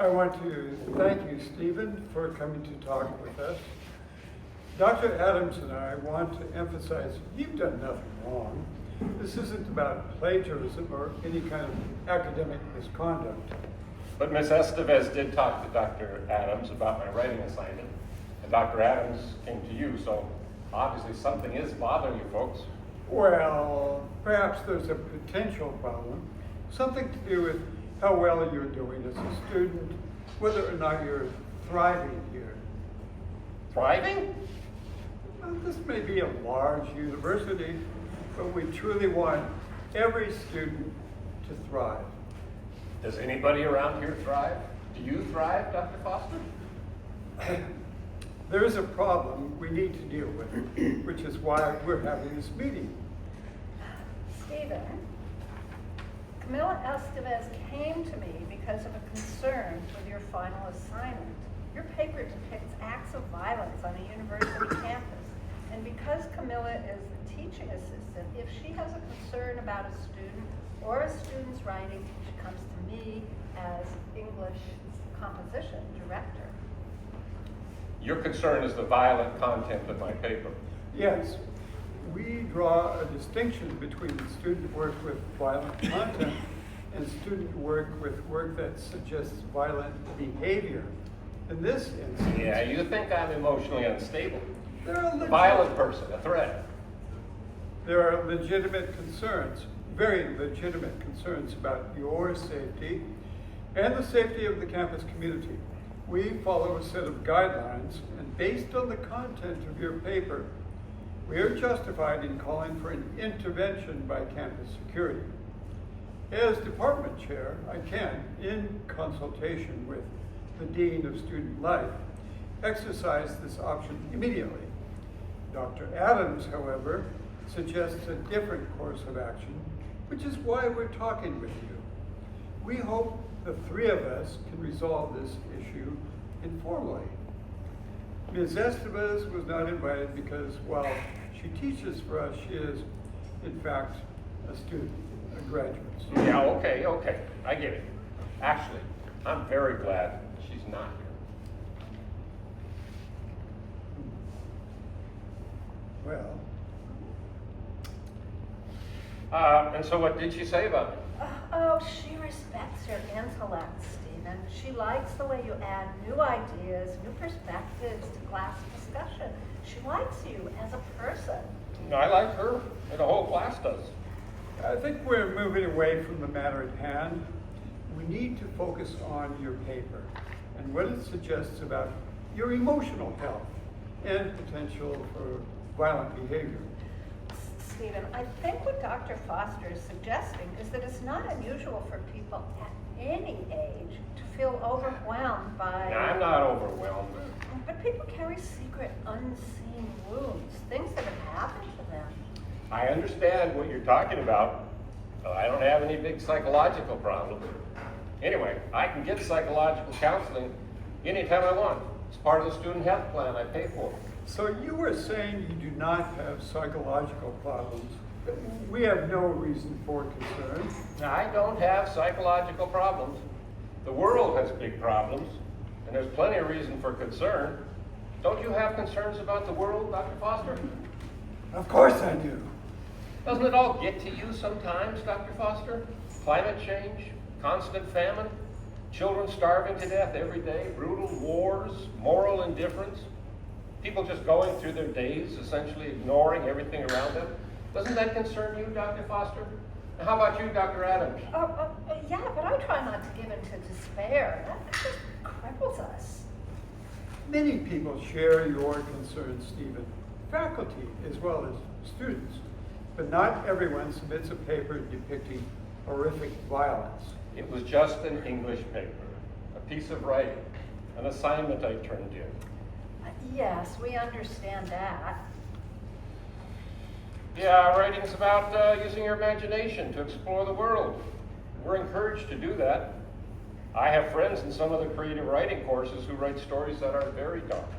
I want to thank you, Stephen, for coming to talk with us. Dr. Adams and I want to emphasize you've done nothing wrong. This isn't about plagiarism or any kind of academic misconduct. But Miss Estevez did talk to Dr. Adams about my writing assignment, and Dr. Adams came to you, so obviously something is bothering you folks. Well, perhaps there's a potential problem. Something to do with how well you're doing as a student, whether or not you're thriving here. Thriving? Well, this may be a large university, but we truly want every student to thrive. Does anybody around here thrive? Do you thrive, Dr. Foster? There is a problem we need to deal with, which is why we're having this meeting. Stephen, Camilla Estevez came to me because of a concern with your final assignment. Your paper depicts acts of violence on a university campus, and because Camilla is the teaching assistant, if she has a concern about a student or a student's writing, she comes to me as English composition director. Your concern is the violent content of my paper. Yes, we draw a distinction between student work with violent content and student work with work that suggests violent behavior. In this instance, Yeah, you think I'm emotionally unstable. there are A violent person, a threat. There are legitimate concerns, very legitimate concerns about your safety and the safety of the campus community. We follow a set of guidelines, and based on the content of your paper, we are justified in calling for an intervention by campus security. As department chair, I can, in consultation with the Dean of Student Life, exercise this option immediately. Dr. Adams, however, suggests a different course of action, which is why we're talking with you. We hope the three of us can resolve this issue informally. Ms. Estevez was not invited because, while she teaches for us, she is, in fact, a student, a graduate. Yeah, okay, I get it. Actually, I'm very glad she's not here. Well, And so what did she say about me? Oh, she respects your intellect, Stephen. She likes the way you add new ideas, new perspectives to class discussion. She likes you as a person. No, I like her, and the whole class does. I think we're moving away from the matter at hand. We need to focus on your paper and what it suggests about your emotional health and potential for violent behavior. Stephen, I think what Dr. Foster is suggesting is that it's not unusual for people at any age to feel overwhelmed by... No, I'm not overwhelmed. But people carry secret, unseen wounds, things that have happened to them. I understand what you're talking about. I don't have any big psychological problems. Anyway, I can get psychological counseling anytime I want. It's part of the student health plan I pay for. So you were saying you do not have psychological problems. We have no reason for concern. Now, I don't have psychological problems. The world has big problems, and there's plenty of reason for concern. Don't you have concerns about the world, Dr. Foster? Of course I do. Doesn't it all get to you sometimes, Dr. Foster? Climate change, constant famine, children starving to death every day, brutal wars, moral indifference, people just going through their days essentially ignoring everything around them. Doesn't that concern you, Dr. Foster? And how about you, Dr. Adams? Yeah, but I try not to give in to despair. That just cripples us. Many people share your concerns, Stephen, faculty as well as students, but not everyone submits a paper depicting horrific violence. It was just an English paper, a piece of writing, an assignment I turned in. Yes, we understand that. Yeah, writing's about using your imagination to explore the world. We're encouraged to do that. I have friends in some of the creative writing courses who write stories that are very dark,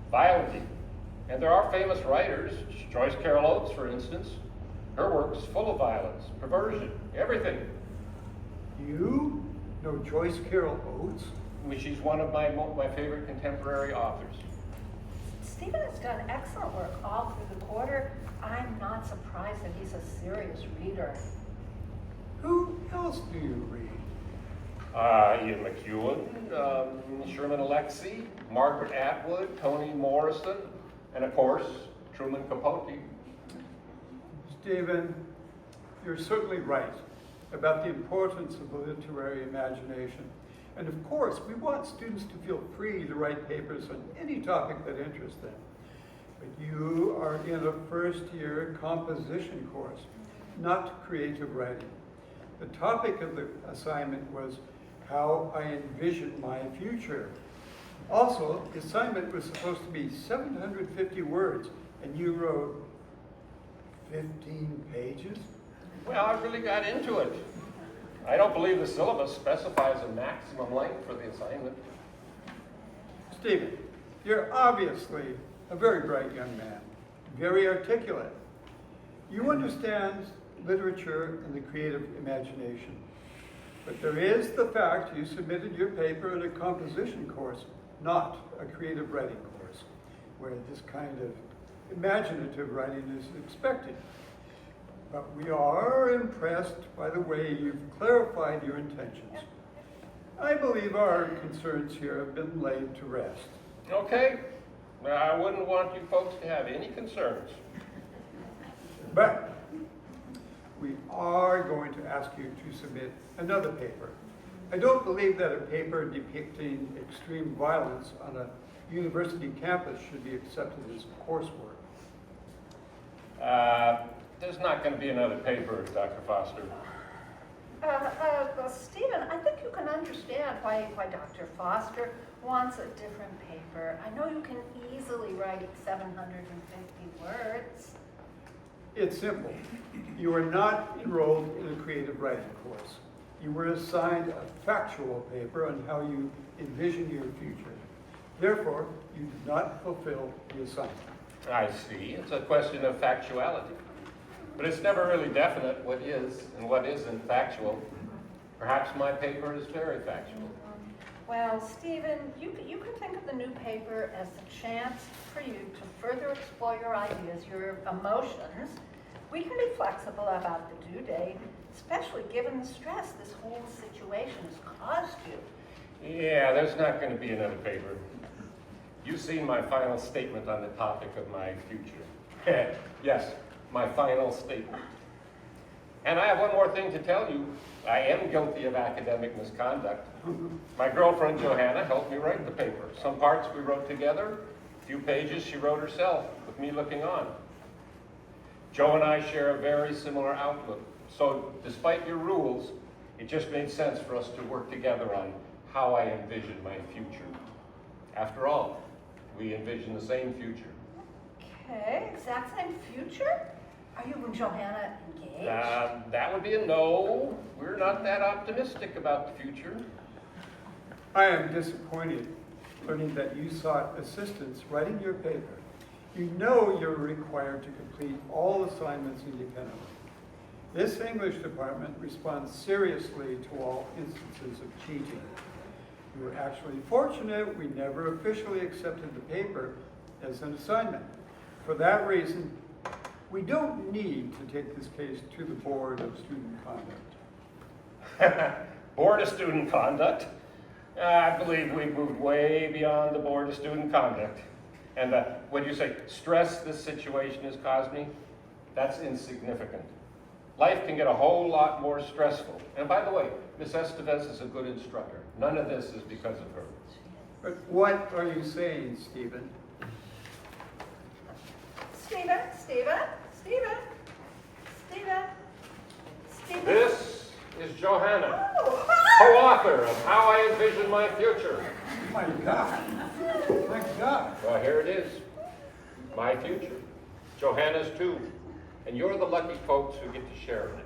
violent even. And there are famous writers, Joyce Carol Oates, for instance. Her work is full of violence, perversion, everything. You No Joyce Carol Oates? She's one of my favorite contemporary authors. Stephen has done excellent work all through the quarter. I'm not surprised that he's a serious reader. Who else do you read? Ian McEwen, Sherman Alexie, Margaret Atwood, Toni Morrison, and of course, Truman Capote. Stephen, you're certainly right about the importance of the literary imagination. And of course, we want students to feel free to write papers on any topic that interests them. But you are in a first-year composition course, not creative writing. The topic of the assignment was how I envision my future. Also, the assignment was supposed to be 750 words, and you wrote 15 pages? Well, I really got into it. I don't believe the syllabus specifies a maximum length for the assignment. Stephen, you're obviously a very bright young man, very articulate. You understand literature and the creative imagination. But there is the fact you submitted your paper in a composition course, not a creative writing course, where this kind of imaginative writing is expected. But we are impressed by the way you've clarified your intentions. I believe our concerns here have been laid to rest. Okay. Now, I wouldn't want you folks to have any concerns. But we are going to ask you to submit another paper. I don't believe that a paper depicting extreme violence on a university campus should be accepted as coursework. There's not going to be another paper, Dr. Foster. Stephen, I think you can understand why Dr. Foster wants a different paper. I know you can easily write 750 words. It's simple. You are not enrolled in a creative writing course. You were assigned a factual paper on how you envision your future. Therefore, you did not fulfill the assignment. I see. It's a question of factuality. But it's never really definite what is and what isn't factual. Perhaps my paper is very factual. Well, Stephen, you can think of the new paper as a chance for you to further explore your ideas, your emotions. We can be flexible about the due date, especially given the stress this whole situation has caused you. Yeah, there's not going to be another paper. You've seen my final statement on the topic of my future. Yes, my final statement. And I have one more thing to tell you. I am guilty of academic misconduct. My girlfriend Johanna helped me write the paper. Some parts we wrote together, a few pages she wrote herself, with me looking on. Joe and I share a very similar outlook. So despite your rules, it just made sense for us to work together on how I envision my future. After all, we envision the same future. Okay, exact same future? Are you and Johanna engaged? That would be a no. We're not that optimistic about the future. I am disappointed learning that you sought assistance writing your paper. You know you're required to complete all assignments independently. This English department responds seriously to all instances of cheating. You were actually fortunate we never officially accepted the paper as an assignment. For that reason, we don't need to take this case to the Board of Student Conduct. Board of Student Conduct? I believe we've moved way beyond the Board of Student Conduct. And what you say, stress this situation has caused me? That's insignificant. Life can get a whole lot more stressful. And by the way, Miss Estevez is a good instructor. None of this is because of her. But what are you saying, Stephen? Stephen? This is Johanna, Oh, co-author of How I Envision My Future. My God. My God. Well, here it is. My future. Johanna's too. And you're the lucky folks who get to share in it.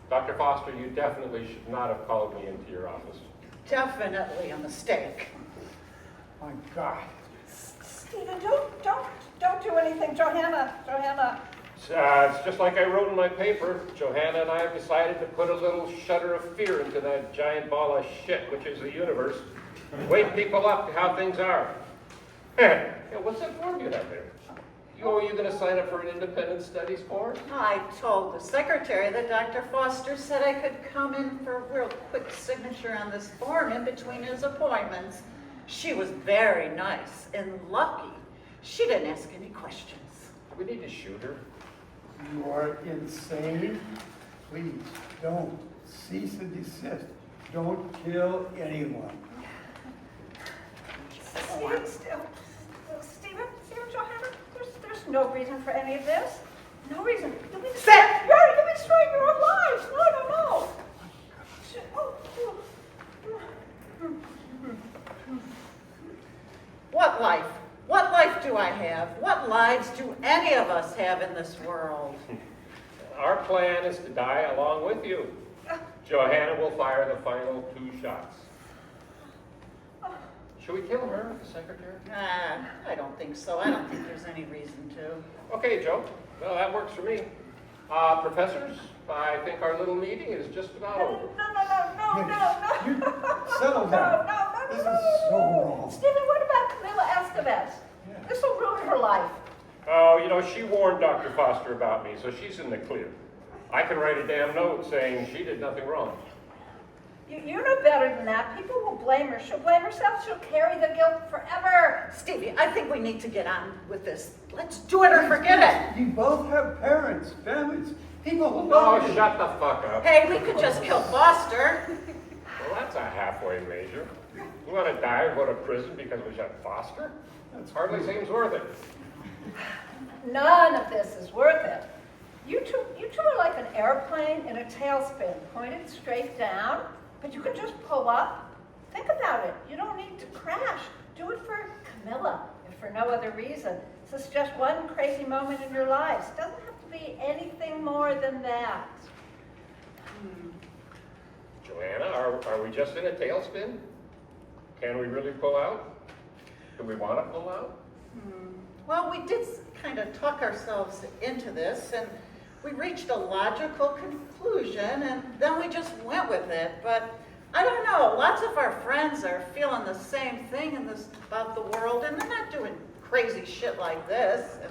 Dr. Foster, you definitely should not have called me into your office. Definitely a mistake. My God. Stephen, don't do anything. Johanna. It's just like I wrote in my paper. Johanna and I have decided to put a little shudder of fear into that giant ball of shit, which is the universe. Wake people up to how things are. Hey, what's that form you have there? Are you going to sign up for an independent studies course? I told the secretary that Dr. Foster said I could come in for a real quick signature on this form in between his appointments. She was very nice and lucky. She didn't ask any questions. Do we need to shoot her? You are insane. Please, don't. Cease and desist. Don't kill anyone. Stephen, Johanna, there's no reason for any of this. No reason. You'll be Sit! You'll be destroying your own lives. No. What life? What life do I have? What lives do any of us have in this world? Our plan is to die along with you. Johanna will fire the final 2 shots. Should we kill her, the secretary? I don't think so. I don't think there's any reason to. Okay, Joe. Well, that works for me. Professors, I think our little meeting is just about over. No. You settle down. No. This is so wrong. Stephen, what about Camilla Estevez? Yeah. This will ruin her life. Oh, she warned Dr. Foster about me, so she's in the clear. I can write a damn note saying she did nothing wrong. You know better than that. People will blame her. She'll blame herself. She'll carry the guilt forever. Stevie, I think we need to get on with this. Let's do it or forget it. You both have parents, families, people who Oh, love you. shut the fuck up. Hey, we could just kill Foster. Well, that's a halfway measure. You want to die or go to prison because we shot Foster? That's Hardly cruel. seems worth it. None of this is worth it. You two are like an airplane in a tailspin, pointed straight down, but you can just pull up. Think about it. You don't need to crash. Do it for Camilla, if for no other reason. This is just one crazy moment in your lives. It doesn't have to be anything more than that. Joanna, are we just in a tailspin? Can we really pull out? Do we want to pull out? Well, we did kind of talk ourselves into this, and we reached a logical conclusion, and then we just went with it. But I don't know, lots of our friends are feeling the same thing about the world, and they're not doing crazy shit like this. And,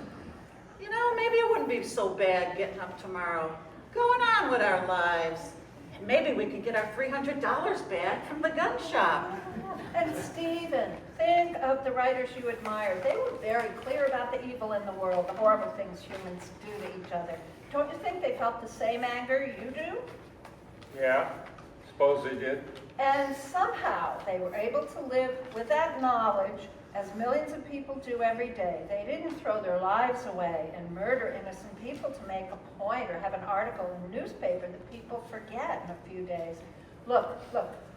maybe it wouldn't be so bad getting up tomorrow, going on with our lives. And maybe we could get our $300 back from the gun shop. And Stephen, think of the writers you admire. They were very clear about the evil in the world, the horrible things humans do to each other. Don't you think they felt the same anger you do? Yeah, suppose they did. And somehow they were able to live with that knowledge as millions of people do every day. They didn't throw their lives away and murder innocent people to make a point or have an article in the newspaper that people forget in a few days. Look,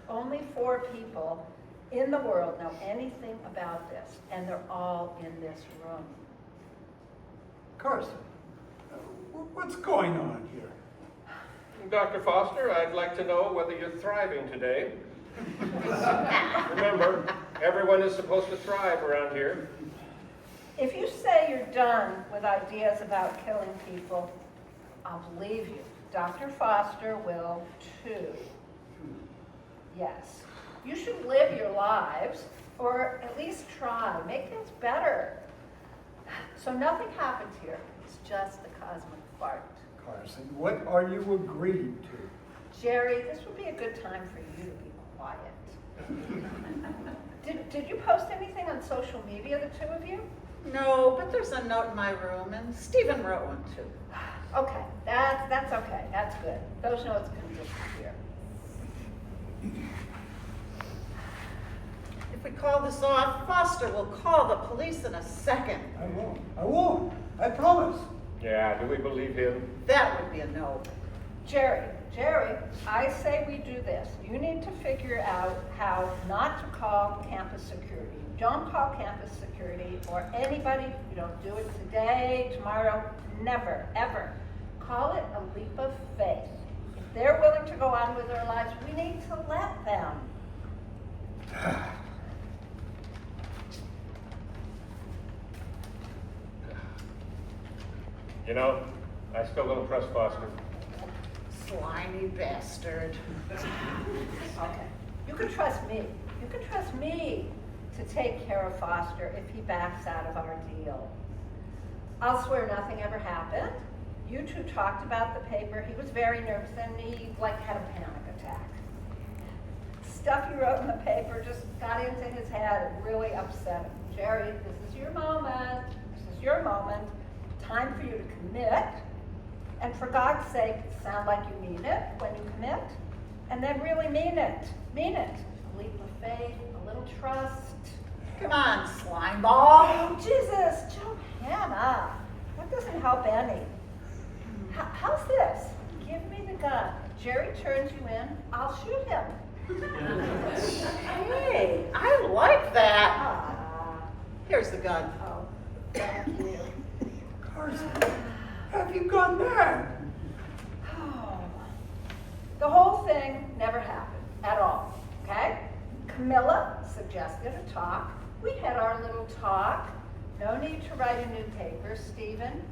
only 4 people in the world know anything about this, and they're all in this room. Carson, what's going on here? Dr. Foster, I'd like to know whether you're thriving today. Remember, everyone is supposed to thrive around here. If you say you're done with ideas about killing people, I'll believe you. Dr. Foster will too. Yes. You should live your lives, or at least try. Make things better. So nothing happens here. It's just the cosmic fart. Carson, what are you agreeing to? Jerry, this would be a good time for you to be quiet. Did you post anything on social media, the two of you? No, but there's a note in my room, and Stephen wrote one too. Okay, that's okay. That's good. Those notes can disappear. If we call this off, Foster will call the police in a second. I won't. I promise. Yeah, do we believe him? That would be a no. Jerry, I say we do this. You need to figure out how not to call campus security. Don't call campus security or anybody. You don't do it today, tomorrow, never, ever. Call it a leap of faith. If they're willing to go on with their lives, we need to let them. I still don't trust Foster. Slimy bastard. Okay, you can trust me. You can trust me to take care of Foster if he backs out of our deal. I'll swear nothing ever happened. You two talked about the paper. He was very nervous and he had a panic attack. Stuff you wrote in the paper just got into his head and really upset him. Jerry, this is your moment. This is your moment. Time for you to commit. And for God's sake, sound like you mean it when you commit. And then really mean it. Mean it. A leap of faith, a little trust. Come on, slime ball. Oh, Jesus, Johanna. That doesn't help any. How's this? Give me the gun. Jerry turns you in, I'll shoot him. Hey, I like that. Ah, Here's the gun. oh, thank you. Carson, have you gone mad? Oh. The whole thing never happened at all, okay? Camilla suggested a talk. We had our little talk. No need to write a new paper, Stephen.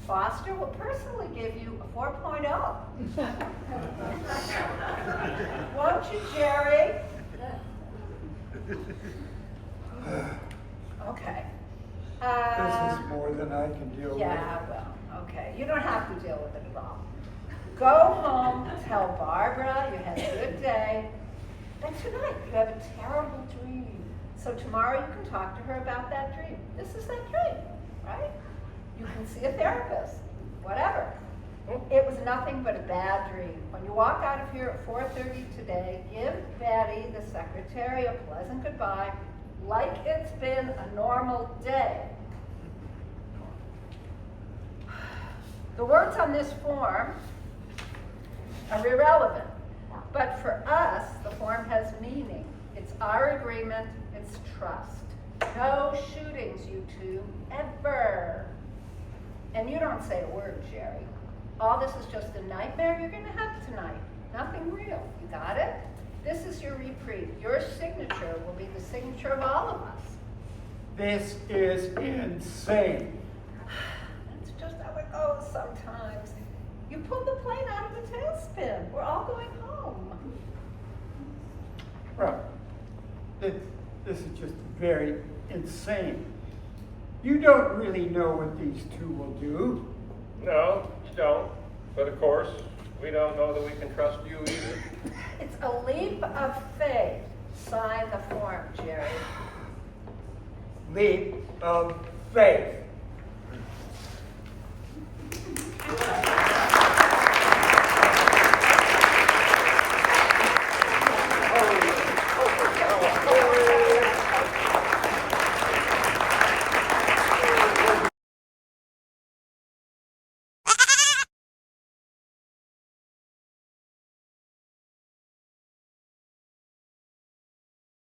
Foster will personally give you a 4.0. Won't you, Jerry? Okay. This is more than I can deal with. Yeah, well, okay. You don't have to deal with it at all. Go home, tell Barbara you had a good day, and tonight you have a terrible dream. So tomorrow you can talk to her about that dream. This is that dream, right? You can see a therapist, whatever. It was nothing but a bad dream. When you walk out of here at 4:30 today, give Betty, the secretary, a pleasant goodbye, like it's been a normal day. The words on this form are irrelevant, but for us, the form has meaning. It's our agreement, it's trust. No shootings, you two, ever. And you don't say a word, Jerry. All this is just a nightmare you're gonna have tonight. Nothing real, you got it? This is your reprieve. Your signature will be the signature of all of us. This is insane. That's just how it goes sometimes. You pulled the plane out of the tailspin. We're all going home. Well, this is just very insane. You don't really know what these two will do. No, you don't. But of course, we don't know that we can trust you either. It's a leap of faith. Sign the form, Jerry. Leap of faith.